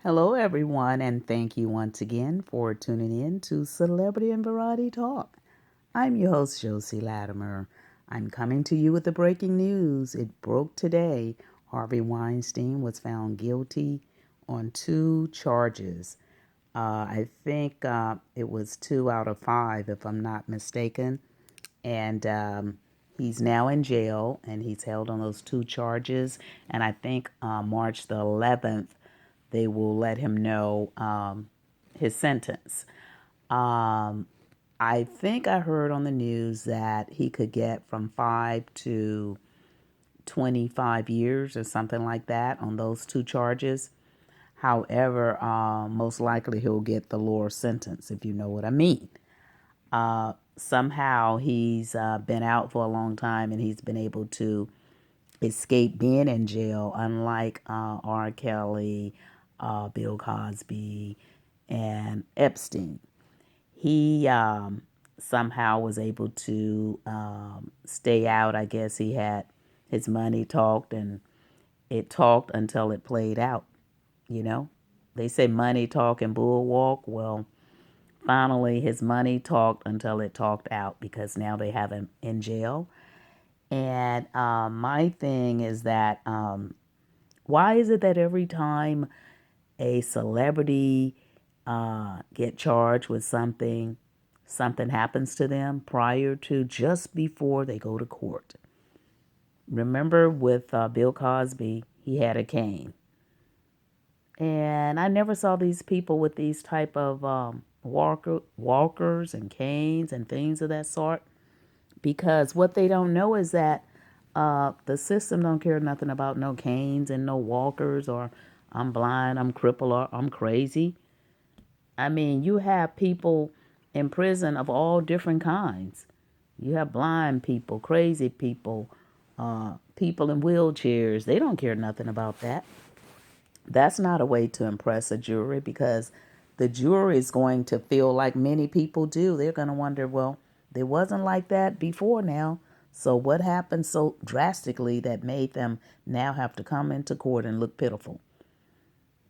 Hello, everyone, and thank you once again for tuning in to Celebrity and Variety Talk. I'm your host, Josie Latimer. I'm coming to you with the breaking news. It broke today. Harvey Weinstein was found guilty on two charges. I think it was two out of five, if I'm not mistaken. And he's now in jail and he's held on those two charges. And I think March the 11th, they will let him know his sentence. Um, I think I heard on the news that he could get from 5 to 25 years or something like that on those two charges. However, most likely he'll get the lower sentence, if you know what I mean. Somehow he's been out for a long time and he's been able to escape being in jail, unlike R. Kelly, Bill Cosby, and Epstein. He somehow was able to stay out. I guess he had his money talked and it talked until it played out, you know? They say money talk and bull walk. Well, finally, his money talked until it talked out because now they have him in jail. And my thing is that why is it that every time a celebrity get charged with something, something happens to them prior to just before they go to court? Remember with Bill Cosby, he had a cane, and I never saw these people with these type of walkers and canes and things of that sort, because what they don't know is that the system don't care nothing about no canes and no walkers or I'm blind, I'm crippled, or I'm crazy. I mean, you have people in prison of all different kinds. You have blind people, crazy people, people in wheelchairs. They don't care nothing about that. That's not a way to impress a jury because the jury is going to feel like many people do. They're going to wonder, well, they wasn't like that before now. So what happened so drastically that made them now have to come into court and look pitiful?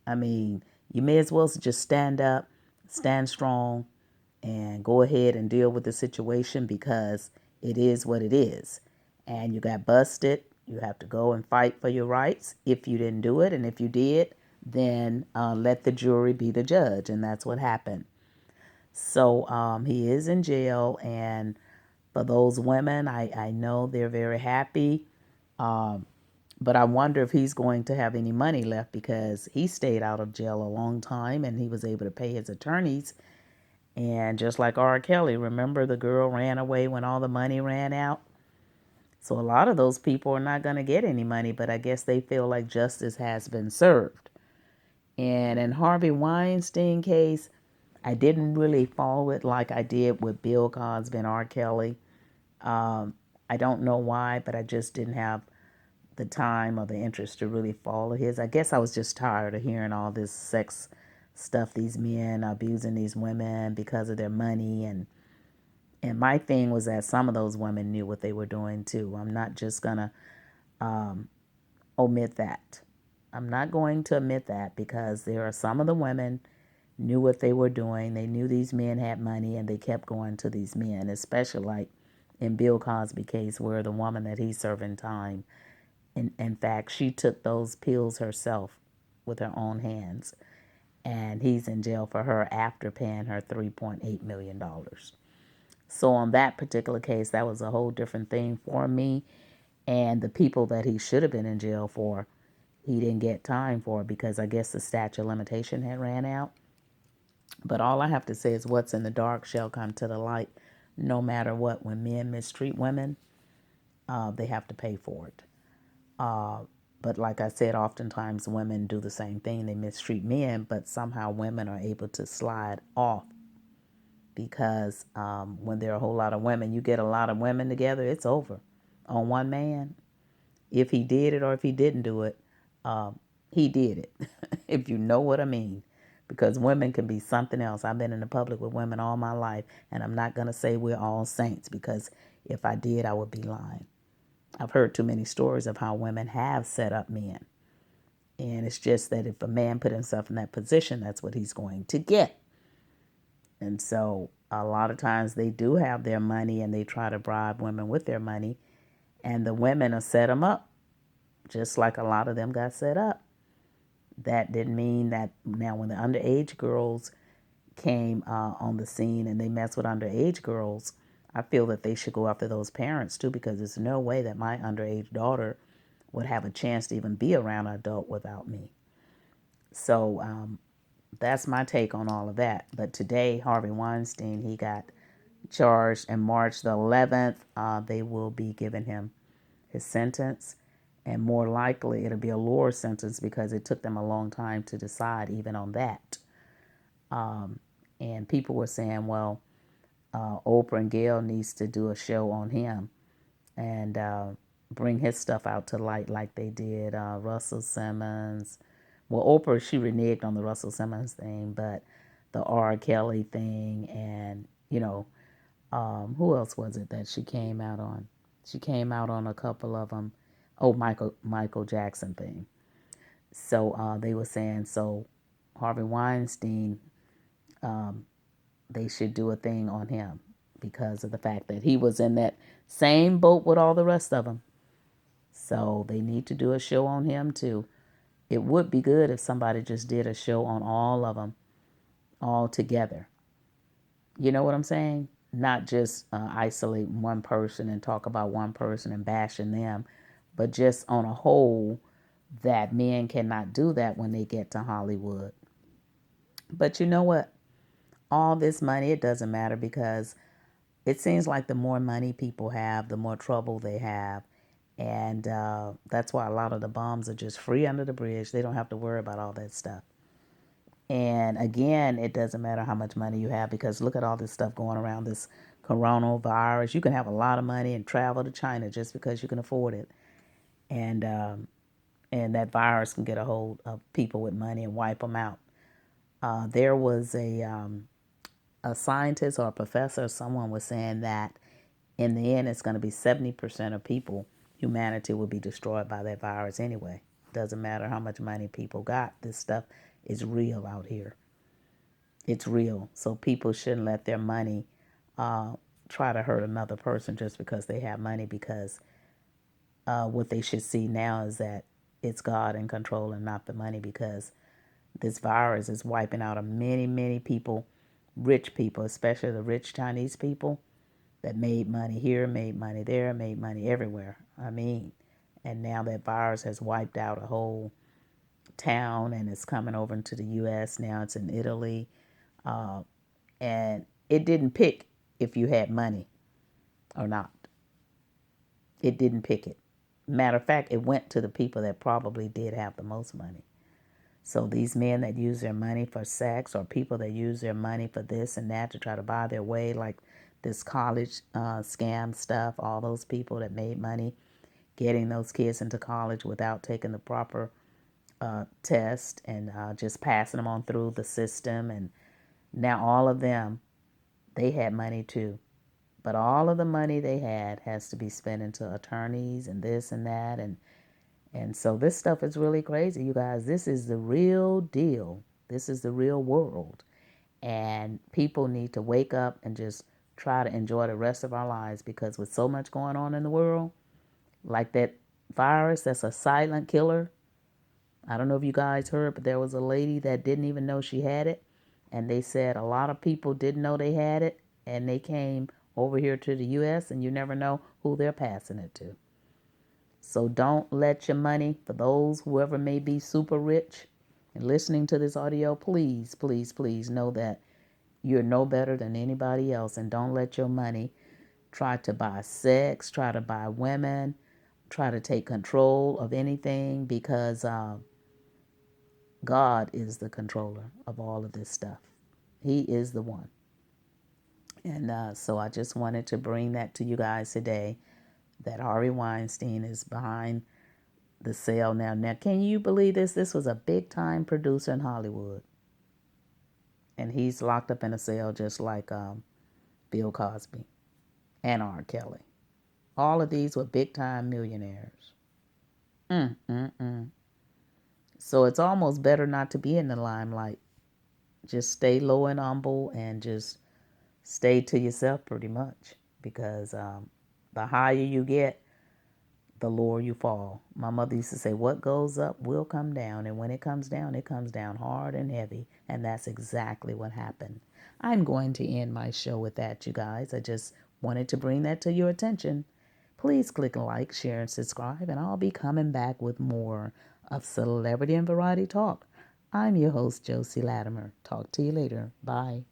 I mean, you may as well just stand up, stand strong, and go ahead and deal with the situation because it is what it is. And you got busted. You have to go and fight for your rights if you didn't do it. And if you did, then let the jury be the judge. And that's what happened. So he is in jail. And for those women, I know they're very happy. Um, but I wonder if he's going to have any money left because he stayed out of jail a long time and he was able to pay his attorneys. And just like R. Kelly, remember the girl ran away when all the money ran out? So a lot of those people are not going to get any money, but I guess they feel like justice has been served. And in Harvey Weinstein case, I didn't really follow it like I did with Bill Cosby and R. Kelly. I don't know why, but I just didn't have the time or the interest to really follow his. I guess I was just tired of hearing all this sex stuff, these men abusing these women because of their money. And my thing was that some of those women knew what they were doing too. I'm not just gonna omit that. I'm not going to admit that because there are some of the women knew what they were doing. They knew these men had money and they kept going to these men, especially like in Bill Cosby case where the woman that he's serving time, in fact, she took those pills herself with her own hands. And he's in jail for her after paying her $3.8 million. So on that particular case, that was a whole different thing for me. And the people that he should have been in jail for, he didn't get time for because I guess the statute of limitation had ran out. But all I have to say is what's in the dark shall come to the light no matter what. When men mistreat women, they have to pay for it. But like I said, oftentimes women do the same thing. They mistreat men, but somehow women are able to slide off because when there are a whole lot of women, you get a lot of women together, it's over on one man. If he did it or if he didn't do it, he did it, if you know what I mean. Because women can be something else. I've been in the public with women all my life, and I'm not going to say we're all saints because if I did, I would be lying. I've heard too many stories of how women have set up men And it's just that if a man put himself in that position, that's what he's going to get. And so a lot of times they do have their money and they try to bribe women with their money. And the women will set them up, just like a lot of them got set up. That didn't mean that now when the underage girls came on the scene and they mess with underage girls, I feel that they should go after those parents too, because there's no way that my underage daughter would have a chance to even be around an adult without me. So that's my take on all of that. But today, Harvey Weinstein, he got charged, and March the 11th, they will be giving him his sentence. And more likely, it'll be a lower sentence because it took them a long time to decide even on that. And people were saying, well, Oprah and Gail needs to do a show on him and bring his stuff out to light like they did Russell Simmons. Well, Oprah, she reneged on the Russell Simmons thing, but the R. Kelly thing and, who else was it that she came out on? She came out on a couple of them. Oh, Michael Jackson thing. So they were saying, so Harvey Weinstein, they should do a thing on him because of the fact that he was in that same boat with all the rest of them. So they need to do a show on him too. It would be good if somebody just did a show on all of them all together. You know what I'm saying? Not just isolate one person and talk about one person and bashing them, but just on a whole that men cannot do that when they get to Hollywood. But you know what? All this money, it doesn't matter because it seems like the more money people have, the more trouble they have. And that's why a lot of the bombs are just free under the bridge. They don't have to worry about all that stuff. And again, it doesn't matter how much money you have because look at all this stuff going around this coronavirus. You can have a lot of money and travel to China just because you can afford it. And that virus can get a hold of people with money and wipe them out. There was a scientist or a professor, someone was saying that in the end, it's going to be 70% of people, humanity will be destroyed by that virus anyway. Doesn't matter how much money people got. This stuff is real out here. It's real. So people shouldn't let their money try to hurt another person just because they have money, because what they should see now is that it's God in control and not the money, because this virus is wiping out many, many people, rich people, especially the rich Chinese people that made money here, made money there, made money everywhere. And now that virus has wiped out a whole town and it's coming over into the U.S. Now it's in Italy. And it didn't pick if you had money or not. It didn't pick it. Matter of fact, it went to the people that probably did have the most money. So these men that use their money for sex, or people that use their money for this and that to try to buy their way, like this college scam stuff, all those people that made money getting those kids into college without taking the proper test and just passing them on through the system. And now all of them, they had money too. But all of the money they had has to be spent into attorneys and this and that. And so this stuff is really crazy, you guys. This is the real deal. This is the real world. And people need to wake up and just try to enjoy the rest of our lives, because with so much going on in the world, like that virus that's a silent killer. I don't know if you guys heard, but there was a lady that didn't even know she had it. And they said a lot of people didn't know they had it. And they came over here to the U.S. and you never know who they're passing it to. So don't let your money, for those, whoever may be super rich and listening to this audio, please, please, please know that you're no better than anybody else. And don't let your money try to buy sex, try to buy women, try to take control of anything, because God is the controller of all of this stuff. He is the one. And so I just wanted to bring that to you guys today, that Harvey Weinstein is behind the sale now. Now, can you believe this? This was a big-time producer in Hollywood. And he's locked up in a cell just like Bill Cosby and R. Kelly. All of these were big-time millionaires. So it's almost better not to be in the limelight. Just stay low and humble and just stay to yourself pretty much, because the higher you get, the lower you fall. My mother used to say, what goes up will come down. And when it comes down hard and heavy. And that's exactly what happened. I'm going to end my show with that, you guys. I just wanted to bring that to your attention. Please click like, share, and subscribe, and I'll be coming back with more of Celebrity and Variety Talk. I'm your host, Josie Latimer. Talk to you later. Bye.